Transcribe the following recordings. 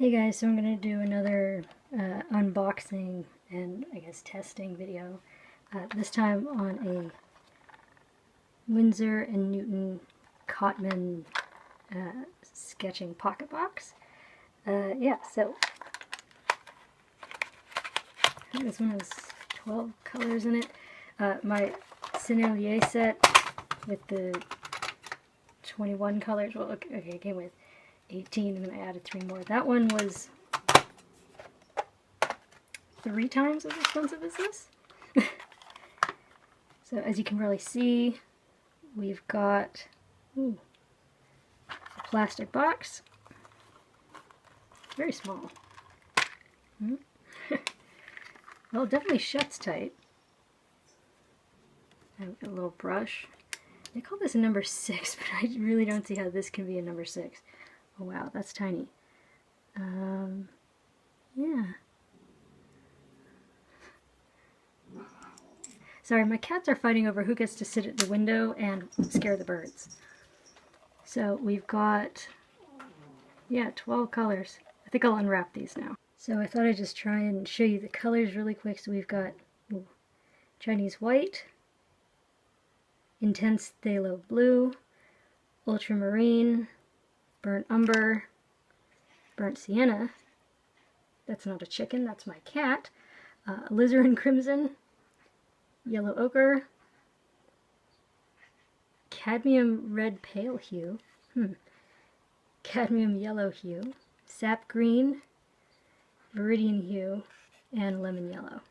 Hey guys, so I'm going to do another unboxing and I guess testing video. This time on a Windsor & Newton Cotman sketching pocket box. Yeah, so I think this one has 12 colors in it. My Sennelier set with the 21 colors, well, okay, it came with 18 and then I added 3 more. That one was 3 times as expensive as this. So as you can probably see, we've got a plastic box. Very small. Well, it definitely shuts tight. And a little brush. They call this a number 6, but I really don't see how this can be a number 6. Oh wow, that's tiny. Yeah. Sorry, my cats are fighting over who gets to sit at the window and scare the birds. So we've got, yeah, 12 colors. I think I'll unwrap these now. So I thought I'd just try and show you the colors really quick. So we've got Chinese white, intense phthalo blue, ultramarine, burnt umber, burnt sienna. That's not a chicken, that's my cat. Alizarin crimson, yellow ochre, cadmium red pale hue, cadmium yellow hue, sap green, viridian hue, and lemon yellow.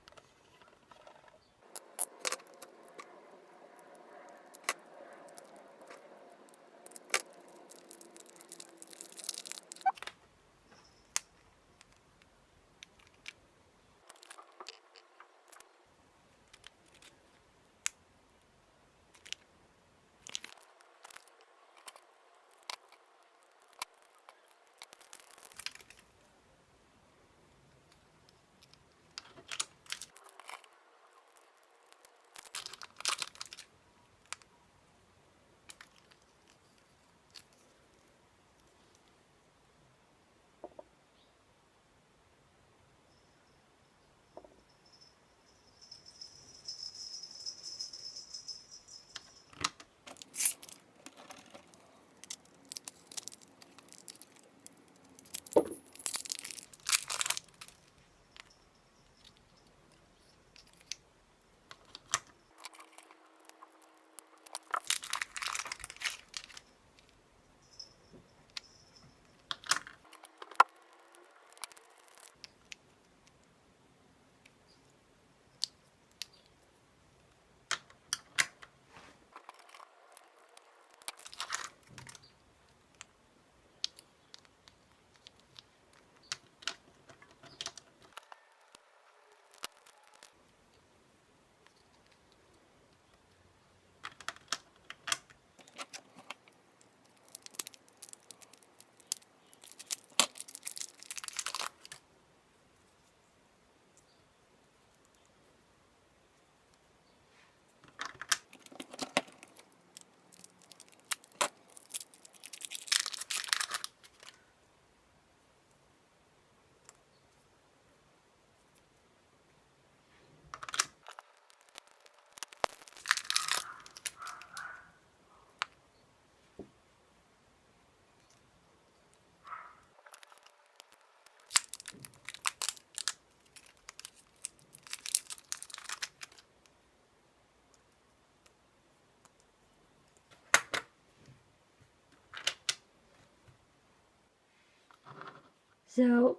So,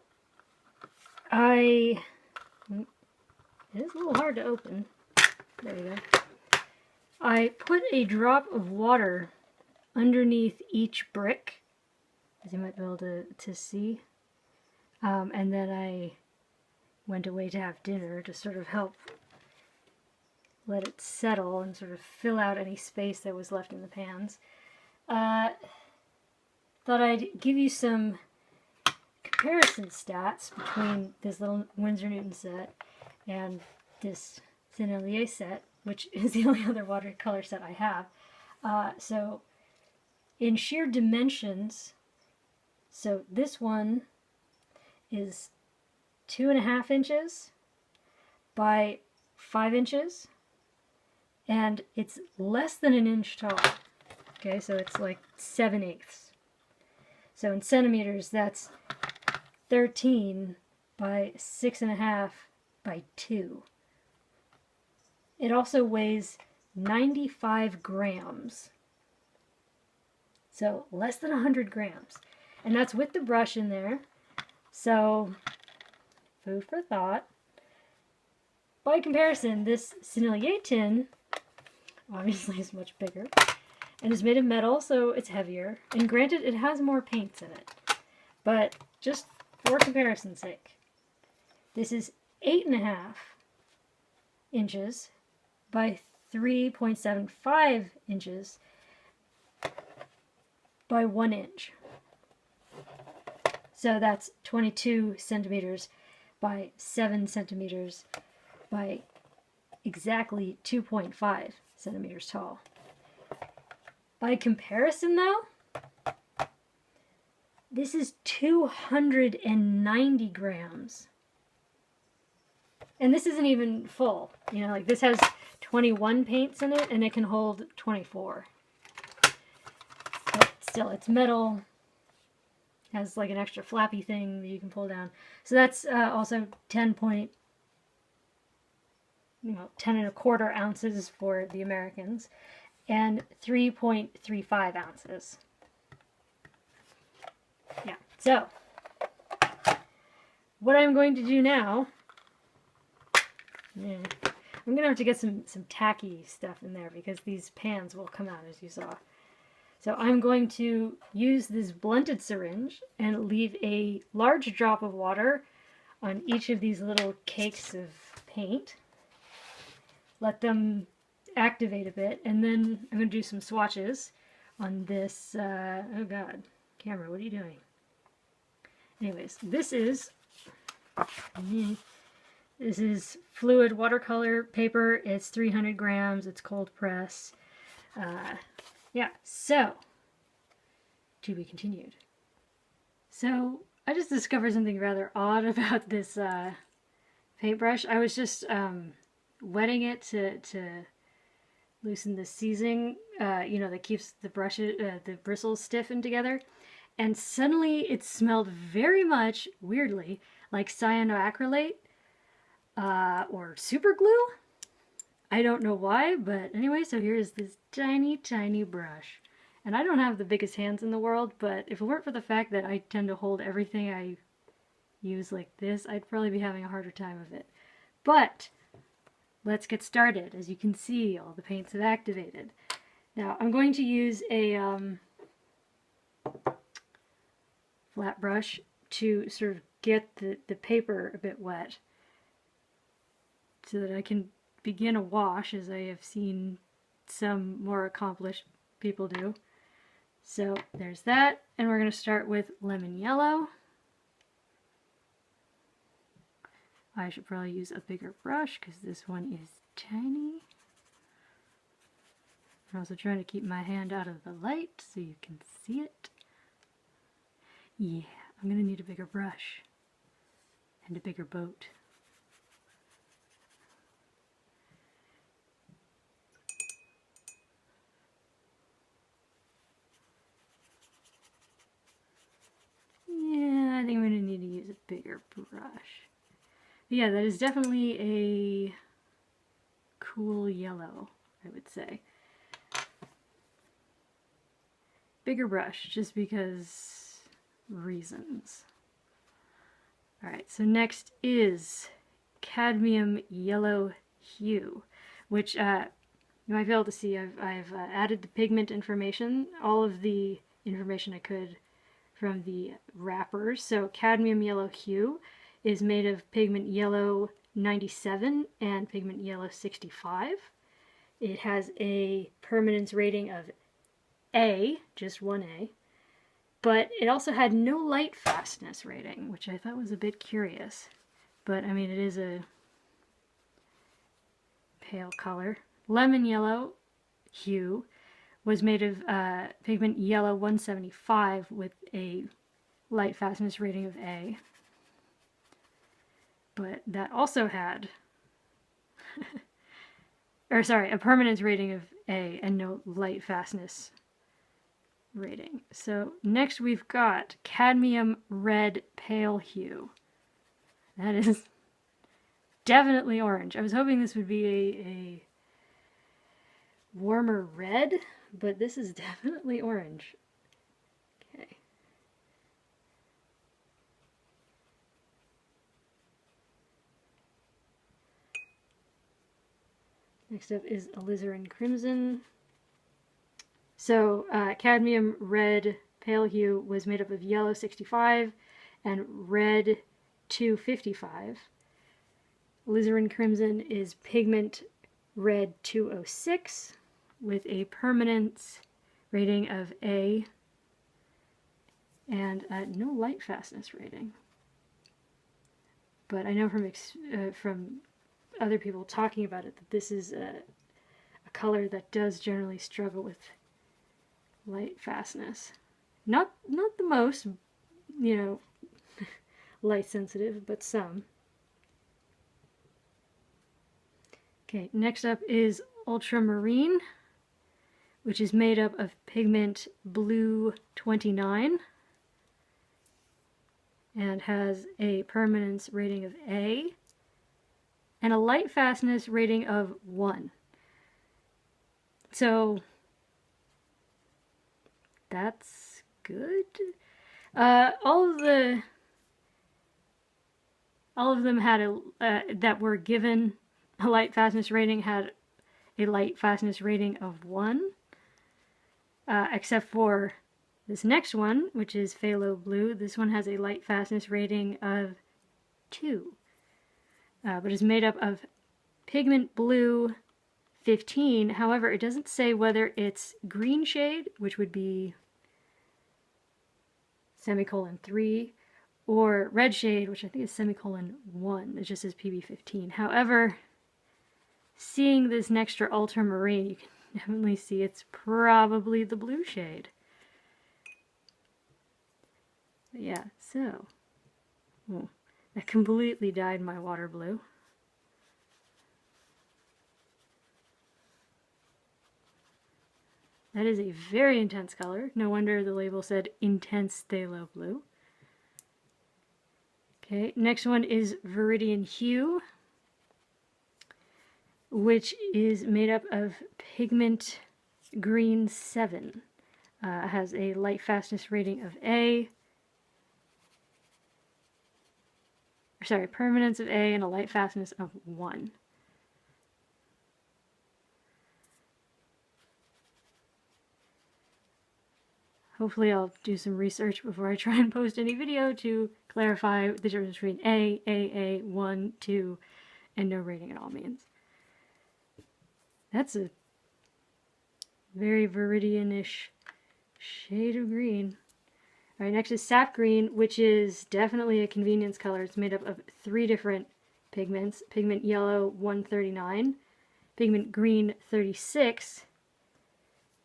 it is a little hard to open. There you go. I put a drop of water underneath each brick, as you might be able to see. And then I went away to have dinner to sort of help let it settle and sort of fill out any space that was left in the pans. Thought I'd give you some comparison stats between this little Windsor Newton set and this Sennelier set, which is the only other watercolor set I have. So in sheer dimensions, so this one is 2.5 inches by 5 inches, and it's less than an inch tall. Okay, so it's like 7/8. So in centimeters, that's 13 by 6.5 by 2. It also weighs 95 grams. So less than 100 grams. And that's with the brush in there. So, food for thought. By comparison, this Sennelier tin obviously is much bigger and is made of metal, so it's heavier. And granted, it has more paints in it. But just for comparison's sake, this is 8.5 inches by 3.75 inches by 1 inch. So that's 22 centimeters by 7 centimeters by exactly 2.5 centimeters tall. By comparison though, this is 290 grams. And this isn't even full. You know, like this has 21 paints in it and it can hold 24. But still, it's metal. Has like an extra flappy thing that you can pull down. So that's also 10.25 ounces for the Americans and 3.35 ounces. Yeah, so what I'm going to do now, I'm going to have to get some tacky stuff in there because these pans will come out, as you saw. So I'm going to use this blunted syringe and leave a large drop of water on each of these little cakes of paint. Let them activate a bit, and then I'm going to do some swatches on this, oh god, camera, what are you doing? Anyways, this is fluid watercolor paper. It's 300 grams, it's cold press. Yeah, so, to be continued. So, I just discovered something rather odd about this paintbrush. I was just wetting it to loosen the seizing, that keeps the the bristles stiffened together. And suddenly it smelled very much, weirdly, like cyanoacrylate or super glue. I don't know why, but anyway, so here's this tiny, tiny brush. And I don't have the biggest hands in the world, but if it weren't for the fact that I tend to hold everything I use like this, I'd probably be having a harder time of it. But let's get started. As you can see, all the paints have activated. Now, I'm going to use a flat brush to sort of get the paper a bit wet so that I can begin a wash, as I have seen some more accomplished people do. So there's that, and we're going to start with lemon yellow. I should probably use a bigger brush because this one is tiny. I'm also trying to keep my hand out of the light so you can see it. Yeah, I'm going to need a bigger brush and a bigger boat. Yeah, I think I'm going to need to use a bigger brush. But yeah, that is definitely a cool yellow, I would say. Bigger brush, just because reasons. Alright, so next is Cadmium Yellow Hue, which you might be able to see I've added the pigment information, all of the information I could from the wrappers. So Cadmium Yellow Hue is made of pigment yellow 97 and pigment yellow 65. It has a permanence rating of A, just 1A, but it also had no light fastness rating, which I thought was a bit curious. But I mean, it is a pale color. Lemon Yellow Hue was made of pigment yellow 175 with a light fastness rating of A. but that also had, or sorry, a permanence rating of A and no light fastness rating. So next we've got Cadmium Red Pale Hue. That is definitely orange. I was hoping this would be a warmer red, but this is definitely orange. Okay. Next up is Alizarin Crimson. So Cadmium Red Pale Hue was made up of yellow 65 and red 255. Alizarin Crimson is pigment red 206 with a permanence rating of A and no light fastness rating. But I know from other people talking about it that this is a color that does generally struggle with light fastness. Not the most, you know, light sensitive, but some. Okay, next up is Ultramarine, which is made up of pigment blue 29 and has a permanence rating of A and a light fastness rating of 1. So that's good. All of them had that were given a light fastness rating had a light fastness rating of 1, except for this next one, which is Phthalo Blue. This one has a light fastness rating of 2, but is made up of pigment blue 15. However, it doesn't say whether it's green shade, which would be (3), or red shade, which I think is (1). It just says PB15. However, seeing this next ultramarine, you can definitely see it's probably the blue shade. But yeah, so that completely dyed my water blue. That is a very intense color. No wonder the label said intense phthalo blue. Okay, next one is Viridian Hue, which is made up of pigment green 7. Has a light fastness rating of A. Sorry, permanence of A and a light fastness of 1. Hopefully I'll do some research before I try and post any video to clarify the difference between A, 1, 2, and no rating at all means. That's a very Viridian-ish shade of green. Alright, next is Sap Green, which is definitely a convenience color. It's made up of 3 different pigments. Pigment Yellow 139, Pigment Green 36,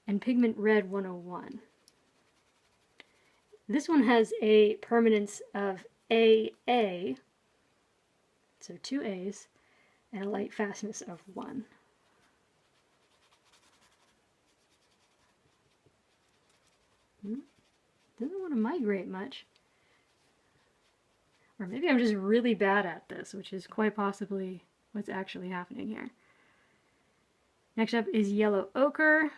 and Pigment Red 101. This one has a permanence of AA, so 2 A's, and a light fastness of 1. Doesn't want to migrate much. Or maybe I'm just really bad at this, which is quite possibly what's actually happening here. Next up is Yellow Ochre.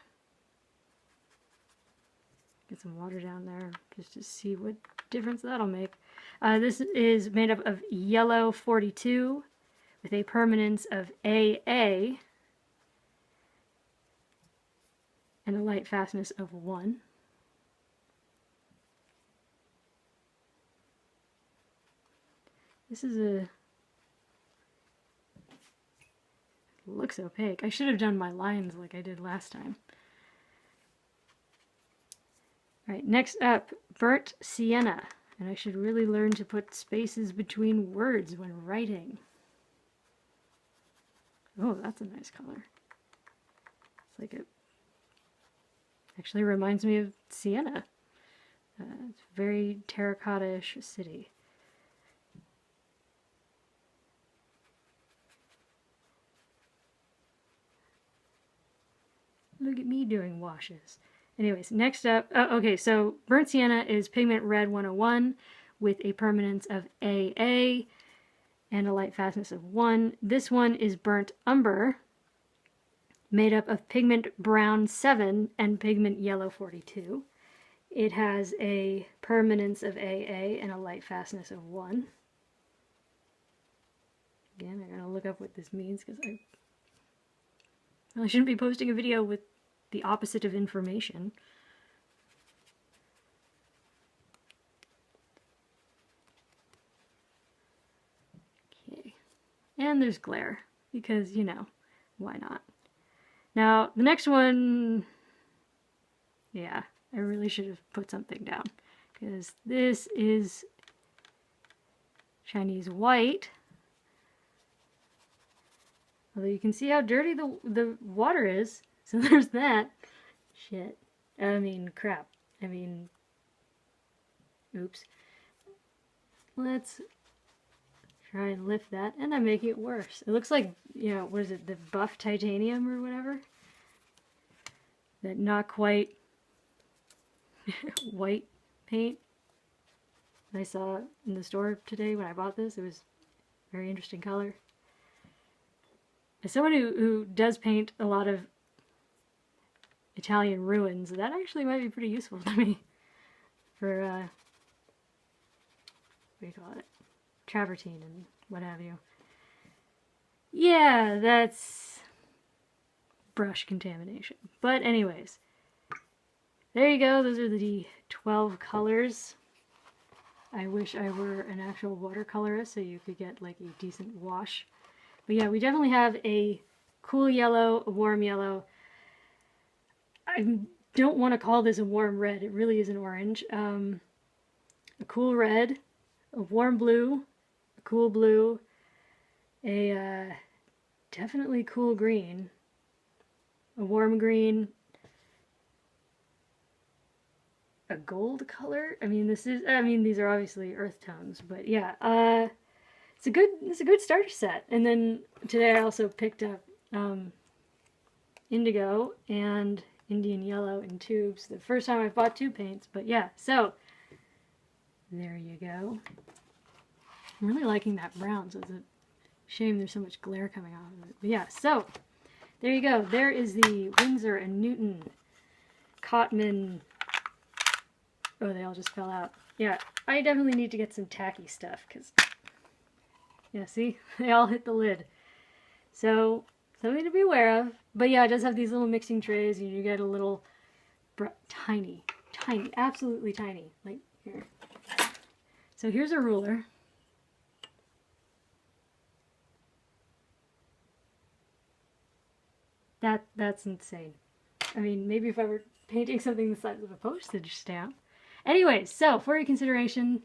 Get some water down there just to see what difference that'll make. This is made up of Yellow 42 with a permanence of AA and a light fastness of 1. This is a... looks opaque. I should have done my lines like I did last time. Alright, next up, Bert Sienna. And I should really learn to put spaces between words when writing. Oh, that's a nice color. It's like it actually reminds me of Sienna. It's very terracotta-ish city. Look at me doing washes. Anyways, next up, okay, so Bert Sienna is Pigment Red 101 with a permanence of AA and a light fastness of 1. This one is Burnt Umber, made up of Pigment Brown 7 and Pigment Yellow 42. It has a permanence of AA and a light fastness of 1. Again, I'm going to look up what this means because I shouldn't be posting a video with the opposite of information. Okay. And there's glare because, you know, why not? Now, the next one, yeah, I really should have put something down because this is Chinese white. Although you can see how dirty the water is, so there's that. Shit. I mean, crap. I mean, oops. Let's try and lift that, and I'm making it worse. It looks like, you know, what is it, the buff titanium or whatever? That not quite white paint I saw in the store today when I bought this. It was a very interesting color. As someone who does paint a lot of Italian ruins, that actually might be pretty useful to me for, what do you call it? Travertine and what have you. Yeah, that's brush contamination. But anyways, there you go. Those are the 12 colors. I wish I were an actual watercolorist so you could get like a decent wash. But yeah, we definitely have a cool yellow, a warm yellow. I don't want to call this a warm red. It really is an orange. A cool red, a warm blue, a cool blue, a definitely cool green, a warm green, a gold color. I mean, these are obviously earth tones, but yeah, it's a good starter set. And then today I also picked up indigo and Indian yellow in tubes. The first time I've bought tube paints, but yeah, so there you go. I'm really liking that brown, so it's a shame there's so much glare coming off of it. But yeah, so there you go. There is the Windsor and Newton Cotman. Oh, they all just fell out. Yeah, I definitely need to get some tacky stuff because, yeah, see? They all hit the lid. So, something to be aware of. But yeah, it does have these little mixing trays, and you get a little tiny, absolutely tiny. Like, here. So here's a ruler. That's insane. I mean, maybe if I were painting something the size of a postage stamp. Anyways, so for your consideration,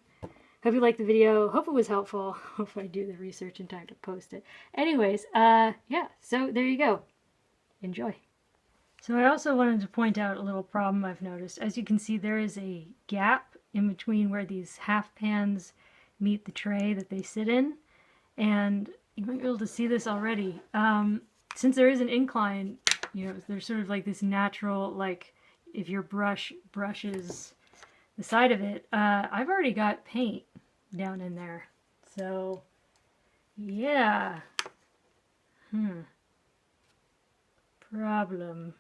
hope you liked the video. Hope it was helpful. Hope I do the research in time to post it. Anyways, yeah, so there you go. Enjoy. So I also wanted to point out a little problem I've noticed. As you can see, there is a gap in between where these half pans meet the tray that they sit in. And you might be able to see this already. Since there is an incline, you know, there's sort of like this natural, like, if your brush brushes the side of it, I've already got paint down in there. So, yeah. Problem.